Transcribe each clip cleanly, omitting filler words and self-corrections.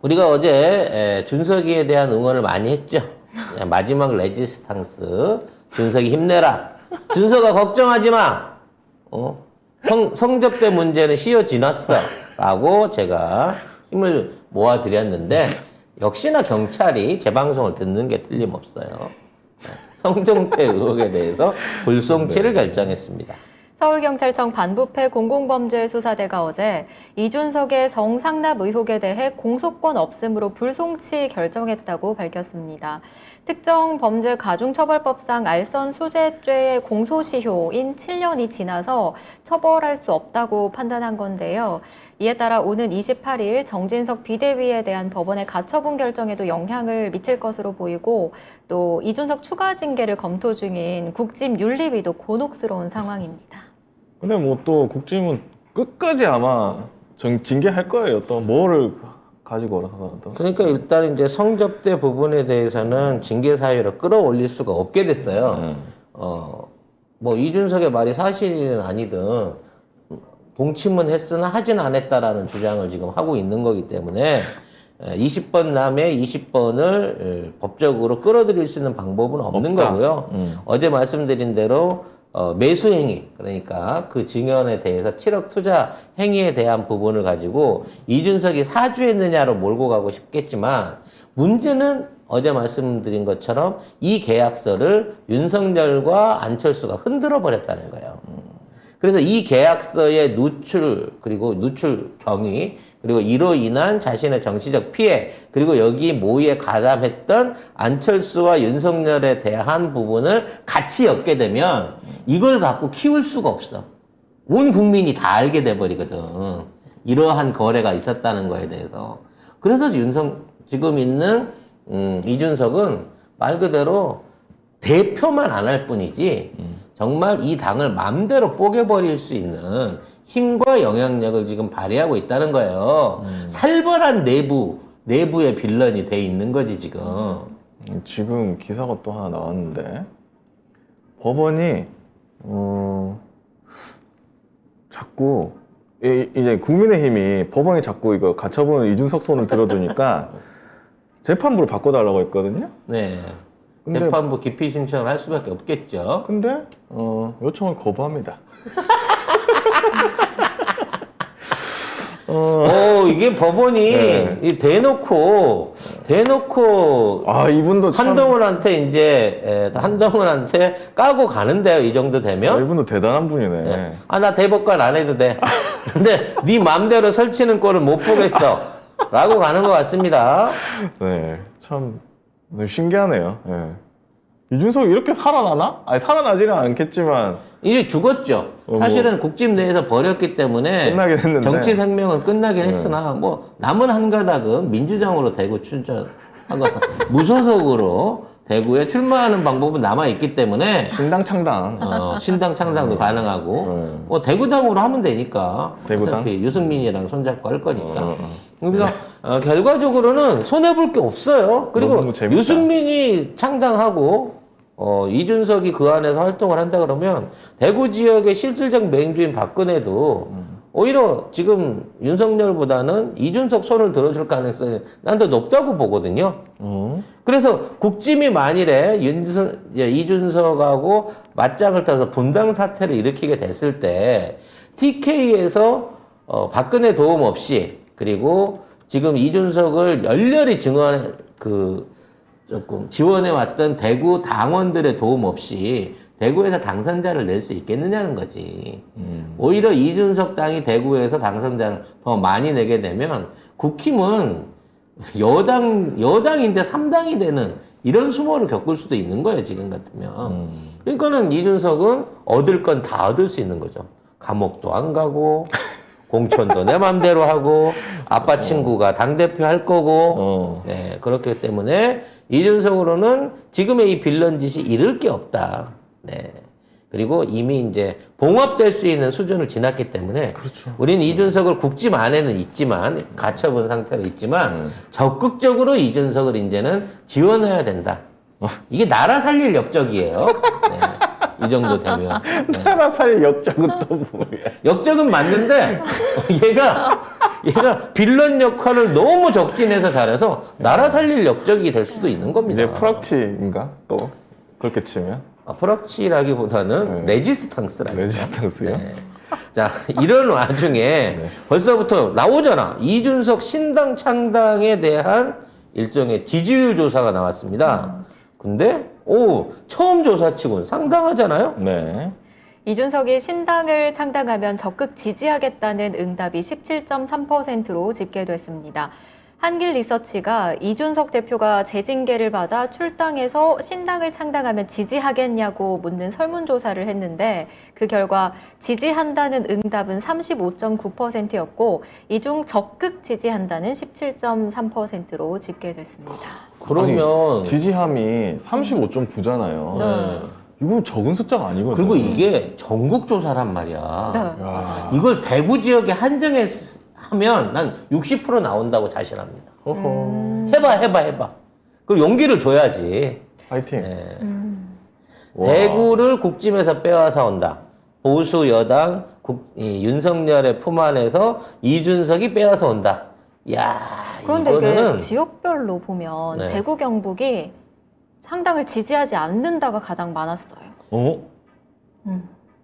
우리가 어제 준석이에 대한 응원을 많이 했죠. 마지막 레지스탕스. 준석이 힘내라. 준석아 걱정하지 마. 성접대 문제는 시효 지났어. 라고 제가 힘을 모아드렸는데 역시나 경찰이 제 방송을 듣는 게 틀림없어요. 성정태 의혹에 대해서 불송치를 결정했습니다. 서울경찰청 반부패 공공범죄수사대가 어제 이준석의 성상납 의혹에 대해 공소권 없음으로 불송치 결정했다고 밝혔습니다. 특정 범죄 가중처벌법상 알선 수재죄의 공소시효인 7년이 지나서 처벌할 수 없다고 판단한 건데요. 이에 따라 오는 28일 정진석 비대위에 대한 법원의 가처분 결정에도 영향을 미칠 것으로 보이고 또 이준석 추가 징계를 검토 중인 국짐 윤리위도 곤혹스러운 상황입니다. 근데 뭐 또 국짐은 끝까지 아마 징계할 거예요. 또 뭐를 가지고라서. 그러니까 일단 이제 성접대 부분에 대해서는 징계 사유로 끌어올릴 수가 없게 됐어요. 뭐 이준석의 말이 사실이든 아니든 동침은 했으나 하진 않았다라는 주장을 지금 하고 있는 거기 때문에 20번 남에 20번을 법적으로 끌어들일 수 있는 방법은 없는 없다. 거고요. 어제 말씀드린 대로 매수 행위, 그러니까 그 증언에 대해서 7억 투자 행위에 대한 부분을 가지고 이준석이 사주했느냐로 몰고 가고 싶겠지만 문제는 어제 말씀드린 것처럼 이 계약서를 윤석열과 안철수가 흔들어 버렸다는 거예요. 그래서 이 계약서의 누출, 그리고 누출 경위, 그리고 이로 인한 자신의 정치적 피해, 그리고 여기 모의에 가담했던 안철수와 윤석열에 대한 부분을 같이 엮게 되면 이걸 갖고 키울 수가 없어. 온 국민이 다 알게 돼버리거든. 이러한 거래가 있었다는 거에 대해서. 그래서 지금 있는 이준석은 말 그대로 대표만 안 할 뿐이지 정말 이 당을 마음대로 뽀개버릴 수 있는 힘과 영향력을 지금 발휘하고 있다는 거예요. 살벌한 내부의 빌런이 돼 있는 거지 지금. 지금 기사가 또 하나 나왔는데 법원이 자꾸 이제 국민의힘이 법원이 자꾸 이거 가처분 이준석 손을 들어주니까 재판부를 바꿔달라고 했거든요. 네. 근데- 재판부 기피 신청을 할 수밖에 없겠죠. 근데 요청을 거부합니다. 이게 법원이 네. 이 대놓고 아 이분도 참 한동훈한테 까고 가는데요. 이 정도 되면. 이분도 대단한 분이네. 네. 나 대법관 안 해도 돼. 근데 네 맘대로 설치는 꼴을 못 보겠어. 라고 가는 것 같습니다. 네, 참 신기하네요. 네. 이준석이 이렇게 살아나나? 아니 살아나지는 않겠지만 이제 죽었죠. 사실은 국집 내에서 버렸기 때문에 끝나긴 했는데. 정치 생명은 끝나긴 했으나 뭐 남은 한 가닥은 민주당으로 대구 출전하고 무소속으로 대구에 출마하는 방법은 남아 있기 때문에 신당 창당. 신당 창당도 가능하고 뭐 대구당으로 하면 되니까 대구당? 어차피 유승민이랑 손잡고 할 거니까 그러니까 결과적으로는 손해볼 게 없어요. 그리고 너무 재밌다. 유승민이 창당하고 이준석이 그 안에서 활동을 한다 그러면 대구 지역의 실질적 맹주인 박근혜도 오히려 지금 윤석열보다는 이준석 손을 들어줄 가능성이 난 더 높다고 보거든요. 그래서 국짐이 만일에 이준석하고 맞짱을 떠서 분당 사태를 일으키게 됐을 때 TK에서 박근혜 도움 없이 그리고 지금 이준석을 열렬히 조금 지원해왔던 대구 당원들의 도움 없이 대구에서 당선자를 낼 수 있겠느냐는 거지. 오히려 이준석 당이 대구에서 당선자를 더 많이 내게 되면 국힘은 여당인데 3당이 되는 이런 수모를 겪을 수도 있는 거예요, 지금 같으면. 그러니까는 이준석은 얻을 건 다 얻을 수 있는 거죠. 감옥도 안 가고, 공천도 내 맘대로 하고, 아빠 친구가 당대표 할 거고, 네, 그렇기 때문에 이준석으로는 지금의 이 빌런 짓이 잃을 게 없다. 네. 그리고 이미 이제 봉합될 수 있는 수준을 지났기 때문에 그렇죠. 우리는 이준석을 국짐 안에는 있지만 갇혀본 상태로 있지만 적극적으로 이준석을 이제는 지원해야 된다. 이게 나라 살릴 역적이에요. 네. 이 정도 되면. 네. 나라 살 역적은 또 뭐야? 역적은 맞는데 얘가 얘가 빌런 역할을 너무 적진해서 잘해서 나라 살릴 역적이 될 수도 있는 겁니다. 이제 프락치인가? 또 그렇게 치면 프락치라기보다는 네. 레지스탕스라. 레지스탕스요? 네. 자, 이런 와중에 벌써부터 나오잖아. 이준석 신당 창당에 대한 일종의 지지율 조사가 나왔습니다. 근데 처음 조사치고는 상당하잖아요. 네. 이준석이 신당을 창당하면 적극 지지하겠다는 응답이 17.3%로 집계됐습니다. 한길 리서치가 이준석 대표가 재징계를 받아 출당해서 신당을 창당하면 지지하겠냐고 묻는 설문조사를 했는데 그 결과 지지한다는 응답은 35.9%였고 이 중 적극 지지한다는 17.3%로 집계됐습니다. 그러면 아니, 지지함이 35.9잖아요. 네. 이건 적은 숫자가 아니거든요. 그리고 이게 전국 조사란 말이야. 네. 야. 이걸 대구 지역에 한정하면 난 60% 나온다고 자신합니다. 허허. 해봐. 그리고 용기를 줘야지. 파이팅. 네. 와. 대구를 국짐에서 빼앗아 온다. 보수 여당 윤석열의 품 안에서 이준석이 빼앗아 온다. 야, 그런데 이거는 이게 지역별로 보면 네. 대구 경북이 상당을 지지하지 않는다가 가장 많았어요. 어?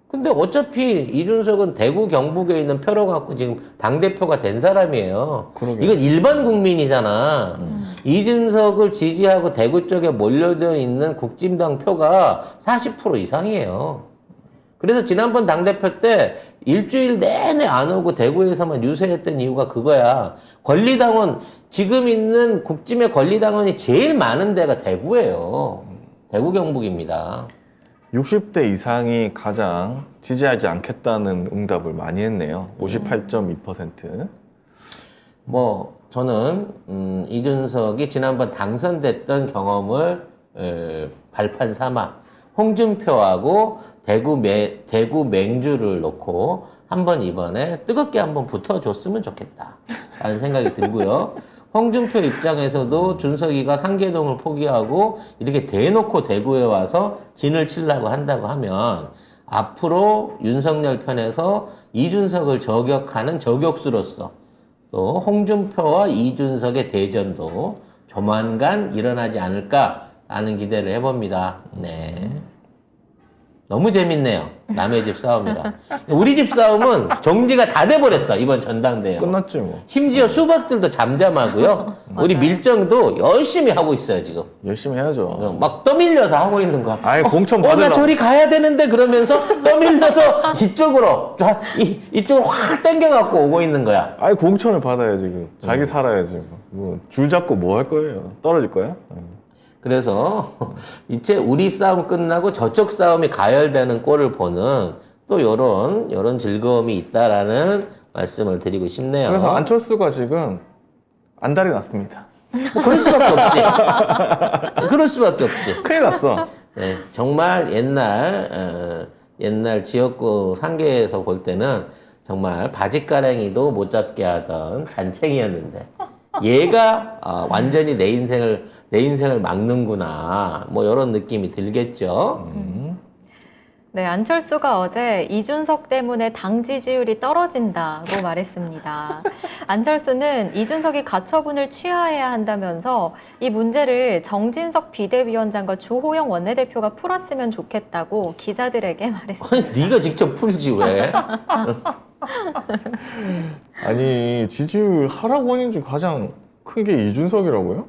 근데 어차피 이준석은 대구 경북에 있는 표로 갖고 지금 당대표가 된 사람이에요. 그러게요. 이건 일반 국민이잖아. 이준석을 지지하고 대구 쪽에 몰려져 있는 국진당 표가 40% 이상이에요. 그래서 지난번 당대표 때 일주일 내내 안 오고 대구에서만 유세했던 이유가 그거야. 권리당원, 지금 있는 국짐의 권리당원이 제일 많은 데가 대구예요. 대구 경북입니다. 60대 이상이 가장 지지하지 않겠다는 응답을 많이 했네요. 58.2%. 저는 이준석이 지난번 당선됐던 경험을 발판 삼아 홍준표하고 대구 맹주를 놓고 한번 이번에 뜨겁게 한번 붙어줬으면 좋겠다 라는 생각이 들고요. 홍준표 입장에서도 준석이가 상계동을 포기하고 이렇게 대놓고 대구에 와서 진을 치려고 한다고 하면 앞으로 윤석열 편에서 이준석을 저격하는 저격수로서 또 홍준표와 이준석의 대전도 조만간 일어나지 않을까라는 기대를 해봅니다. 네. 너무 재밌네요. 남의 집 싸움이라. 우리 집 싸움은 정지가 다 돼버렸어. 이번 전당대회. 끝났지 뭐. 심지어 수박들도 잠잠하고요. 우리 밀정도 열심히 하고 있어요, 지금. 열심히 해야죠. 막 떠밀려서 하고 있는 거야. 아예 공천 나 받으려고. 저리 가야 되는데 그러면서 떠밀려서 이쪽으로, 이쪽으로 확 당겨갖고 오고 있는 거야. 아예 공천을 받아야 지금. 자기 살아야지. 줄 잡고 뭐 할 거예요? 떨어질 거야? 그래서 이제 우리 싸움 끝나고 저쪽 싸움이 가열되는 꼴을 보는 또 요런 즐거움이 있다라는 말씀을 드리고 싶네요. 그래서 안철수가 지금 안달이 났습니다. 그럴 수밖에 없지. 그럴 수밖에 없지. 큰일 났어. 네, 정말 옛날 지역구 상계에서 볼 때는 정말 바지가랑이도 못 잡게 하던 잔챙이였는데 얘가 완전히 내 인생을 막는구나. 이런 느낌이 들겠죠. 네, 안철수가 어제 이준석 때문에 당 지지율이 떨어진다고 말했습니다. 안철수는 이준석이 가처분을 취하해야 한다면서 이 문제를 정진석 비대위원장과 주호영 원내대표가 풀었으면 좋겠다고 기자들에게 말했습니다. 아니, 네가 직접 풀지 왜? 아니 지지율 하락 원인 중 가장 큰 게 이준석이라고요?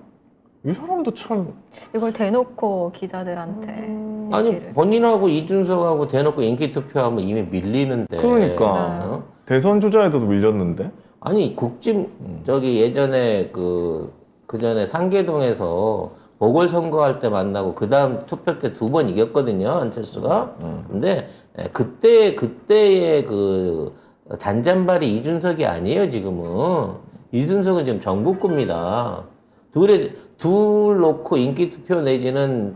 이 사람도 참 이걸 대놓고 기자들한테 아니 얘기를. 본인하고 이준석하고 대놓고 인기 투표하면 이미 밀리는데. 그러니까 대선 주자에도 밀렸는데 아니 국짐 저기 예전에 그 전에 상계동에서 보궐선거할 때 만나고 그 다음 투표 때 2번 이겼거든요 안철수가. 근데 그때의 그 잔잔발이 이준석이 아니에요 지금은. 이준석은 지금 전국구입니다. 둘 놓고 인기 투표 내지는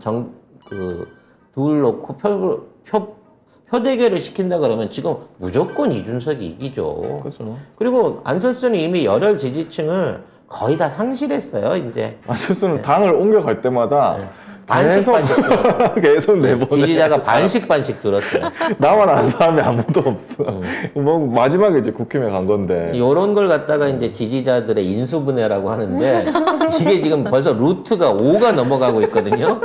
둘 놓고 표 대결을 시킨다 그러면 지금 무조건 이준석이 이기죠. 그렇죠. 그리고 안철수는 이미 열혈 지지층을 거의 다 상실했어요, 이제. 안철수는 당을 옮겨갈 때마다 반씩 들었어. 계속 내보내. 지지자가 반씩 들었어요. 나만 안 사람이 아무도 없어. 뭐 마지막에 이제 국힘에 간 건데. 이런 걸 갖다가 이제 지지자들의 인수분해라고 하는데 이게 지금 벌써 루트가 5가 넘어가고 있거든요.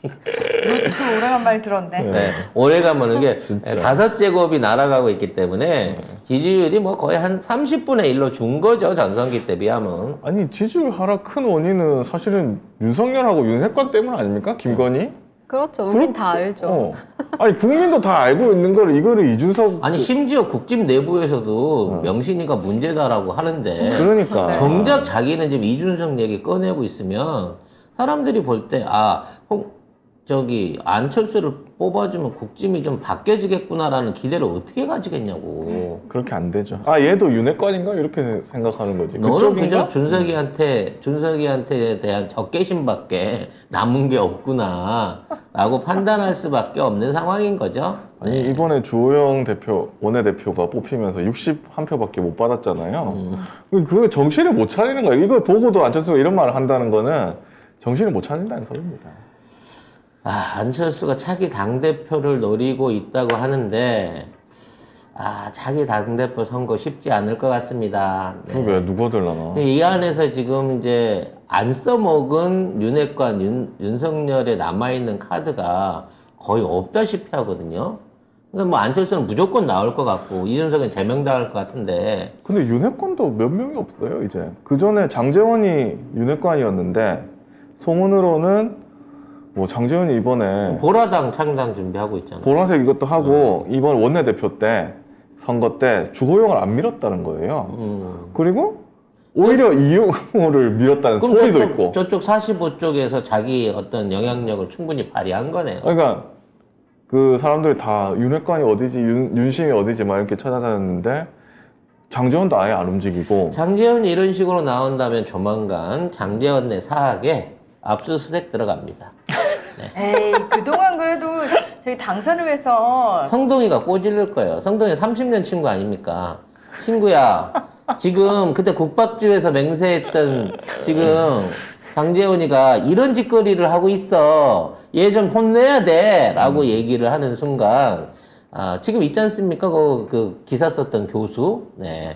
루트 오래간 말 들었네. 네, 오래 가면 이게 진짜. 5제곱이 날아가고 있기 때문에 지지율이 뭐 거의 한 30분의 1로 준 거죠. 전성기 때 비하면. 아니 지지율 하락 큰 원인은 사실은 윤석열하고 윤핵관 때문 아닙니까? 김건희? 그렇죠. 우린 다 알죠. 어. 아니 국민도 다 알고 있는 걸 이거를 이준석 아니 심지어 국집 내부에서도 명신이가 문제다라고 하는데 그러니까 정작 자기는 지금 이준석 얘기 꺼내고 있으면 사람들이 볼 때 저기 안철수를 뽑아주면 국짐이 좀 바뀌어지겠구나라는 기대를 어떻게 가지겠냐고. 그렇게 안 되죠. 아 얘도 윤핵관인가 이렇게 생각하는 거지. 너는 그쪽인가? 그저 준석이한테 대한 적개심밖에 남은 게 없구나라고 판단할 수밖에 없는 상황인 거죠. 아니 이번에 주호영 대표 원내대표가 뽑히면서 61표밖에 못 받았잖아요. 그거 정신을 못 차리는 거예요. 이걸 보고도 안철수가 이런 말을 한다는 거는 정신을 못 차린다는 소리입니다. 안철수가 차기 당대표를 노리고 있다고 하는데, 차기 당대표 선거 쉽지 않을 것 같습니다. 네. 그게 누가 들라나? 이 안에서 지금 이제 안 써먹은 윤핵관 윤석열에 남아있는 카드가 거의 없다시피 하거든요. 그러니까 뭐 안철수는 무조건 나올 것 같고, 이준석은 제명당할 것 같은데. 근데 윤핵관도 몇 명이 없어요 이제. 그 전에 장제원이 윤핵관이었는데 소문으로는 뭐 장제원이 이번에 보라당 창당 준비하고 있잖아요. 보라색 이것도 하고 이번 원내대표 때 선거 때 주호영을 안 밀었다는 거예요. 그리고 오히려 이용호를 밀었다는 그럼 소리도 있고. 저쪽 45쪽에서 자기 어떤 영향력을 충분히 발휘한 거네요. 그러니까 그 사람들이 다 윤핵관이 어디지 윤심이 어디지 막 이렇게 찾아다녔는데 장제원도 아예 안 움직이고. 장제원이 이런 식으로 나온다면 조만간 장제원 내 사학에 압수수색 들어갑니다. 에이, 그동안 그래도 저희 당선을 위해서 성동이가 꼬질릴 거예요. 성동이 30년 친구 아닙니까? 친구야, 지금 그때 국밥집에서 맹세했던 지금 장제원이가 이런 짓거리를 하고 있어. 얘 좀 혼내야 돼. 라고 얘기를 하는 순간, 지금 있지 않습니까? 그 기사 썼던 교수. 네.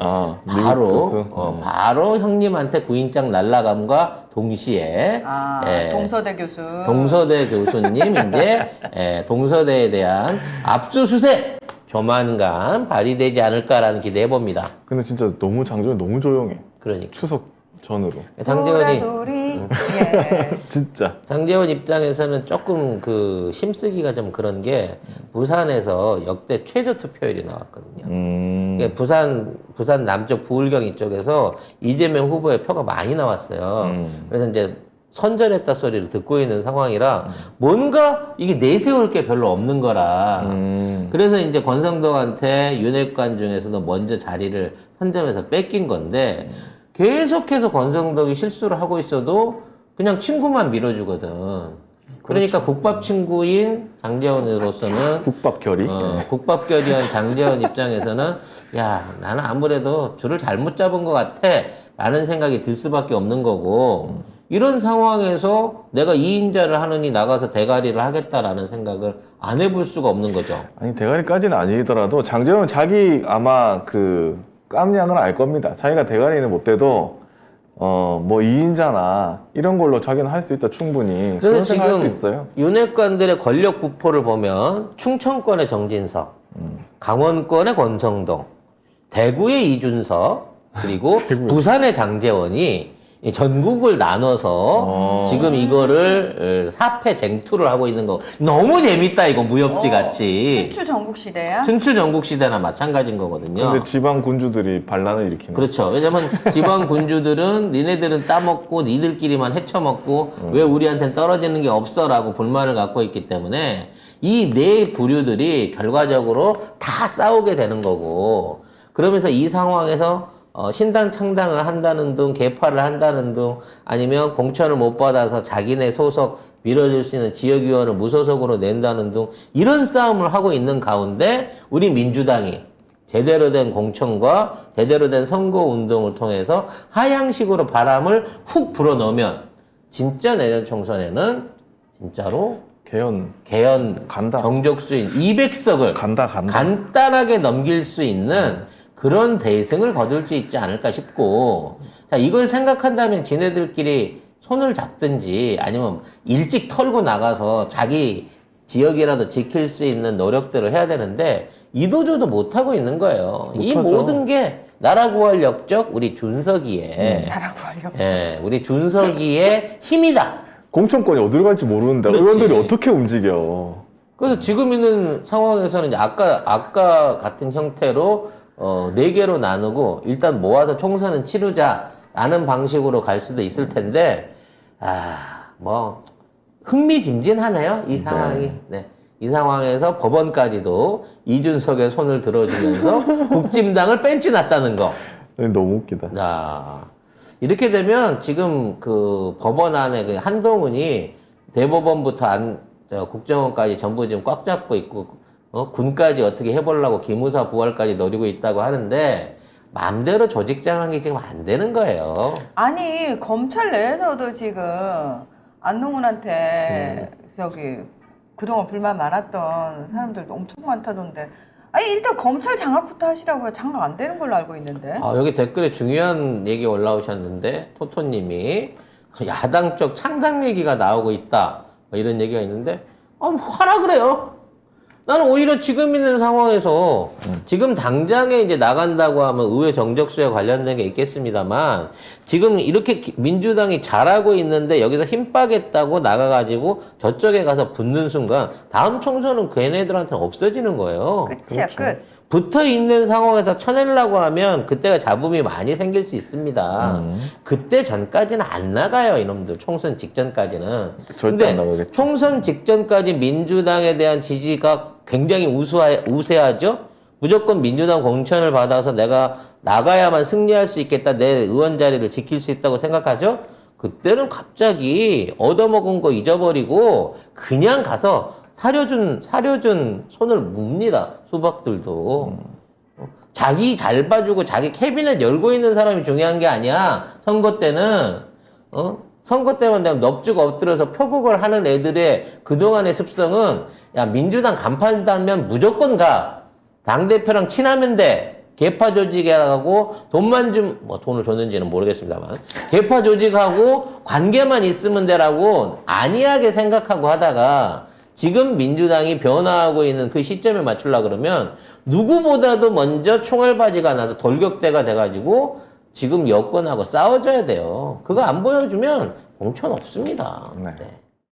미국 바로, 교수? 바로 형님한테 구인장 날라감과 동시에, 예, 동서대 교수. 동서대 교수님, 이제, 동서대에 대한 압수수색! 조만간 발휘되지 않을까라는 기대해 봅니다. 근데 진짜 너무 장제원 너무 조용해. 그러니까. 추석 전으로. 장제원이, 돌아돌이. 예. 진짜. 장제원 입장에서는 조금 그 심쓰기가 좀 그런 게 부산에서 역대 최저 투표율이 나왔거든요. 그러니까 부산 남쪽 부울경 이쪽에서 이재명 후보의 표가 많이 나왔어요. 그래서 이제 선전했다 소리를 듣고 있는 상황이라 뭔가 이게 내세울 게 별로 없는 거라. 그래서 이제 권성동한테 윤핵관 중에서도 먼저 자리를 선점해서 뺏긴 건데 계속해서 권성동이 실수를 하고 있어도 그냥 친구만 밀어주거든. 그러니까 국밥 친구인 장제원으로서는 국밥 결의. 국밥 결의원 장제원 입장에서는 야, 나는 아무래도 줄을 잘못 잡은 것 같아 라는 생각이 들 수밖에 없는 거고 이런 상황에서 내가 2인자를 하느니 나가서 대가리를 하겠다라는 생각을 안 해볼 수가 없는 거죠. 아니 대가리까지는 아니더라도 장제원 자기 아마 그 깜냥을 알 겁니다. 자기가 대가리는 못 돼도 뭐 2인자나 이런 걸로 자기는 할 수 있다 충분히. 그래서 그런 생각 할 수 지금 있어요. 윤핵관들의 권력 부포를 보면 충청권의 정진석, 강원권의 권성동, 대구의 이준석, 그리고 부산의 장제원이 이 전국을 나눠서 지금 이거를 사패 쟁투를 하고 있는 거 너무 재밌다 이거 무협지 같이. 춘추 전국 시대야. 춘추 전국 시대나 마찬가지인 거거든요. 근데 지방 군주들이 반란을 일으키는. 그렇죠. 왜냐면 지방 군주들은 니네들은 따먹고 니들끼리만 헤쳐먹고 왜 우리한테는 떨어지는 게 없어라고 불만을 갖고 있기 때문에 이 네 부류들이 결과적으로 다 싸우게 되는 거고 그러면서 이 상황에서 신당 창당을 한다는 둥, 개파를 한다는 둥, 아니면 공천을 못 받아서 자기네 소속 밀어줄 수 있는 지역위원을 무소속으로 낸다는 둥, 이런 싸움을 하고 있는 가운데 우리 민주당이 제대로 된 공천과 제대로 된 선거운동을 통해서 하향식으로 바람을 훅 불어넣으면 진짜 내년 총선에는 진짜로 개헌 간다. 정족수인 200석을 간다. 간단하게 넘길 수 있는 그런 대승을 거둘 수 있지 않을까 싶고, 자, 이걸 생각한다면 지네들끼리 손을 잡든지 아니면 일찍 털고 나가서 자기 지역이라도 지킬 수 있는 노력들을 해야 되는데 이도저도 못하고 있는 거예요. 이 못하죠. 모든 게 나라 구할 역적 우리 준석이의 나라고 하려고. 예, 우리 준석이의 힘이다. 공천권이 어디로 갈지 모르는데 그렇지. 의원들이 어떻게 움직여? 그래서 지금 있는 상황에서는 이제 아까 같은 형태로 4개로 나누고 일단 모아서 총선은 치르자라는 방식으로 갈 수도 있을 텐데 뭐 흥미진진하네요, 이 상황이. 네. 이 상황에서 법원까지도 이준석의 손을 들어주면서 국진당을 뺀치놨다는 거. 너무 웃기다. 이렇게 되면 지금 그 법원 안에 그 한동훈이 대법원부터 국정원까지 전부 지금 꽉 잡고 있고, 군까지 어떻게 해보려고 기무사 부활까지 노리고 있다고 하는데, 마음대로 조직장악이 지금 안 되는 거예요. 아니 검찰 내에서도 지금 안동훈한테 그동안 불만 많았던 사람들도 엄청 많다던데. 아니 일단 검찰 장악부터 하시라고요. 장악 안 되는 걸로 알고 있는데. 여기 댓글에 중요한 얘기 올라오셨는데, 토토님이 야당 쪽 창당 얘기가 나오고 있다, 뭐 이런 얘기가 있는데, 뭐 하라 그래요. 나는 오히려 지금 있는 상황에서 지금 당장에 이제 나간다고 하면 의회 정적수에 관련된 게 있겠습니다만, 지금 이렇게 민주당이 잘하고 있는데 여기서 힘 빠겠다고 나가가지고 저쪽에 가서 붙는 순간 다음 총선은 걔네들한테는 없어지는 거예요. 끝이야 끝. 붙어 있는 상황에서 쳐내려고 하면 그때가 잡음이 많이 생길 수 있습니다. 그때 전까지는 안 나가요, 이놈들. 총선 직전까지는. 절대 안 근데 나가겠죠. 총선 직전까지 민주당에 대한 지지가 굉장히 우세하죠. 무조건 민주당 공천을 받아서 내가 나가야만 승리할 수 있겠다, 내 의원 자리를 지킬 수 있다고 생각하죠. 그때는 갑자기 얻어먹은 거 잊어버리고 그냥 가서 사려준 손을 묵니다, 수박들도. 자기 잘 봐주고 자기 캐비넷 열고 있는 사람이 중요한 게 아니야. 선거 때는 선거 때만 되면 넙죽 엎드려서 표국을 하는 애들의 그동안의 습성은, 야, 민주당 간판 달면 무조건 가. 당대표랑 친하면 돼. 개파 조직하고 돈만 뭐 돈을 줬는지는 모르겠습니다만, 개파 조직하고 관계만 있으면 되라고 안이하게 생각하고 하다가 지금 민주당이 변화하고 있는 그 시점에 맞추려고 그러면 누구보다도 먼저 총알바지가 나서 돌격대가 돼가지고 지금 여권하고 싸워줘야 돼요. 그거 안 보여주면 공천 없습니다. 네. 네.